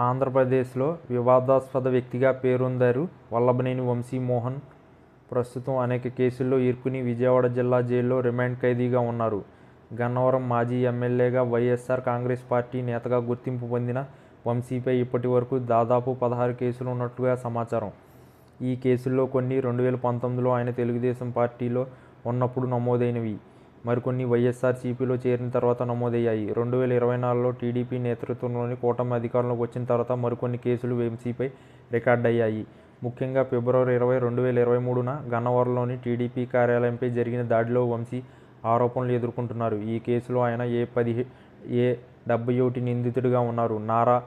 ఆంధ్రప్రదేశ్లో వివాదాస్పద వ్యక్తిగా పేరొందారు వల్లభనేని వంశీమోహన్. ప్రస్తుతం అనేక కేసుల్లో ఇరుక్కుని విజయవాడ జిల్లా జైల్లో రిమాండ్ ఖైదీగా ఉన్నారు. గన్నవరం మాజీ ఎమ్మెల్యేగా, వైఎస్ఆర్ కాంగ్రెస్ పార్టీ నేతగా గుర్తింపు పొందిన వంశీపై ఇప్పటి వరకు దాదాపు 16 కేసులు ఉన్నట్లుగా సమాచారం. ఈ కేసుల్లో కొన్ని 2019లో ఆయన తెలుగుదేశం పార్టీలో ఉన్నప్పుడు నమోదైనవి. మరికొన్ని వైఎస్ఆర్సీపీలో చేరిన తర్వాత నమోదయ్యాయి. 2024లో టీడీపీ నేతృత్వంలోని కూటమి అధికారంలోకి వచ్చిన తర్వాత మరికొన్ని కేసులు వంశీపై రికార్డయ్యాయి. ముఖ్యంగా ఫిబ్రవరి 20, 2023న గన్నవరంలోని టీడీపీ కార్యాలయంపై జరిగిన దాడిలో వంశీ ఆరోపణలు ఎదుర్కొంటున్నారు. ఈ కేసులో ఆయన ఏ71 నిందితుడిగా ఉన్నారు. నారా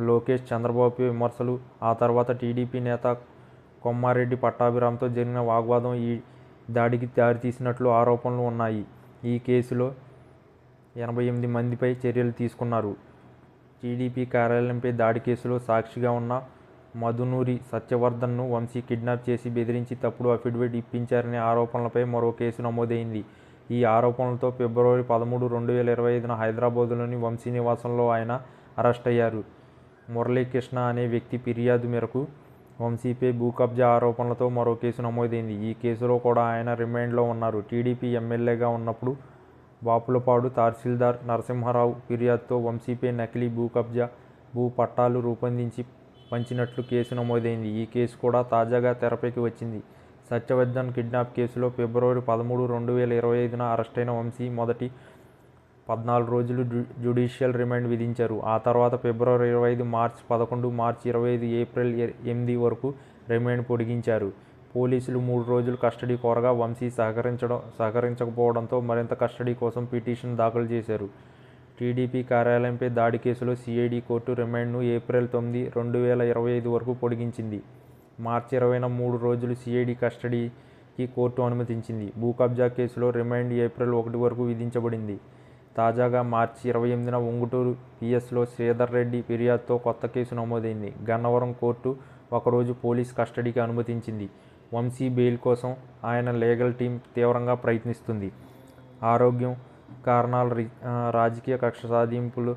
లోకేష్, చంద్రబాబుపై విమర్శలు, ఆ తర్వాత టీడీపీ నేత కొమ్మారెడ్డి పట్టాభిరామ్తో జరిగిన వాగ్వాదం ఈ దాడికి దారితీసినట్లు ఆరోపణలు ఉన్నాయి. ఈ కేసులో 88 మందిపై చర్యలు తీసుకున్నారు. టీడీపీ కార్యాలయంపై దాడి కేసులో సాక్షిగా ఉన్న మధునూరి సత్యవర్ధన్ను వంశీ కిడ్నాప్ చేసి బెదిరించి తప్పుడు అఫిడవిట్ ఇప్పించారనే ఆరోపణలపై మరో కేసు నమోదైంది. ఈ ఆరోపణలతో ఫిబ్రవరి 13, 2025న హైదరాబాద్లోని వంశీ నివాసంలో ఆయన అరెస్ట్ అయ్యారు. మురళీకృష్ణ అనే వ్యక్తి ఫిర్యాదు మేరకు వంశీపై భూ కబ్జా ఆరోపణలతో మరో కేసు నమోదైంది. ఈ కేసులో కూడా ఆయన రిమాండ్లో ఉన్నారు. టీడీపీ ఎమ్మెల్యేగా ఉన్నప్పుడు బాపులపాడు తహసీల్దార్ నరసింహారావు ఫిర్యాదుతో వంశీపై నకిలీ భూ కబ్జా, భూ పట్టాలు రూపొందించి పంచినట్లు కేసు నమోదైంది. ఈ కేసు కూడా తాజాగా తెరపైకి వచ్చింది. సత్యవర్ధన్ కిడ్నాప్ కేసులో ఫిబ్రవరి 13, 2025న అరెస్టైన వంశీ మొదటి 14 రోజులు జ్యుడిషియల్ రిమాండ్ విధించారు. ఆ తర్వాత ఫిబ్రవరి 25, మార్చి 11, మార్చి 25, ఏప్రిల్ 8 వరకు రిమాండ్ పొడిగించారు. పోలీసులు 3 రోజులు కస్టడీ కోరగా వంశీ సహకరించకపోవడంతో మరింత కస్టడీ కోసం పిటిషన్ దాఖలు చేశారు. టీడీపీ కార్యాలయంపై దాడి కేసులో సిఐడి కోర్టు రిమాండ్ను ఏప్రిల్ 9, 2025 వరకు పొడిగించింది. మార్చి 20న 3 రోజులు సిఐడి కస్టడీకి కోర్టు అనుమతించింది. భూ కబ్జా కేసులో రిమాండ్ ఏప్రిల్ 1 వరకు విధించబడింది. తాజాగా మార్చి 28న ఉంగుటూరు పిఎస్లో శ్రీధర్ రెడ్డి ఫిర్యాదుతో కొత్త కేసు నమోదైంది. గన్నవరం కోర్టు ఒకరోజు పోలీస్ కస్టడీకి అనుమతించింది. వంశీ బెయిల్ కోసం ఆయన లీగల్ టీం తీవ్రంగా ప్రయత్నిస్తుంది. ఆరోగ్యం కారణాల రాజకీయ కక్ష సాధింపులు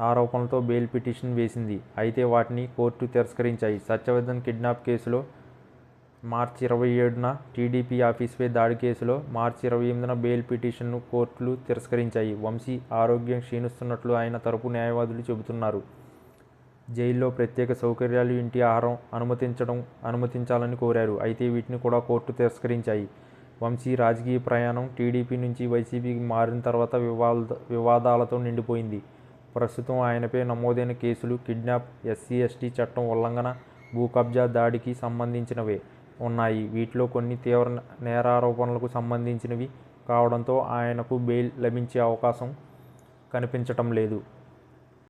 ఆరోపణలతో బెయిల్ పిటిషన్ వేసింది. అయితే వాటిని కోర్టు తిరస్కరించాయి. సత్యవర్ధన్ కిడ్నాప్ కేసులో మార్చి 27న, టీడీపీ ఆఫీసుపై దాడి కేసులో మార్చి 28న బెయిల్ పిటిషన్ను కోర్టులు తిరస్కరించాయి. వంశీ ఆరోగ్యం క్షీణిస్తున్నట్లు ఆయన తరపు న్యాయవాదులు చెబుతున్నారు. జైల్లో ప్రత్యేక సౌకర్యాలు, ఇంటి ఆహారం అనుమతించాలని కోరారు. అయితే వీటిని కూడా కోర్టు తిరస్కరించాయి. వంశీ రాజకీయ ప్రయాణం టీడీపీ నుంచి వైసీపీకి మారిన తర్వాత వివాదాలతో నిండిపోయింది. ప్రస్తుతం ఆయనపై నమోదైన కేసులు కిడ్నాప్, ఎస్సీ/ఎస్టీ చట్టం ఉల్లంఘన, భూ కబ్జా, దాడికి సంబంధించినవే ఉన్నాయి. వీటిలో కొన్ని తీవ్ర నేరారోపణలకు సంబంధించినవి కావడంతో ఆయనకు బెయిల్ లభించే అవకాశం కనిపించటం లేదు.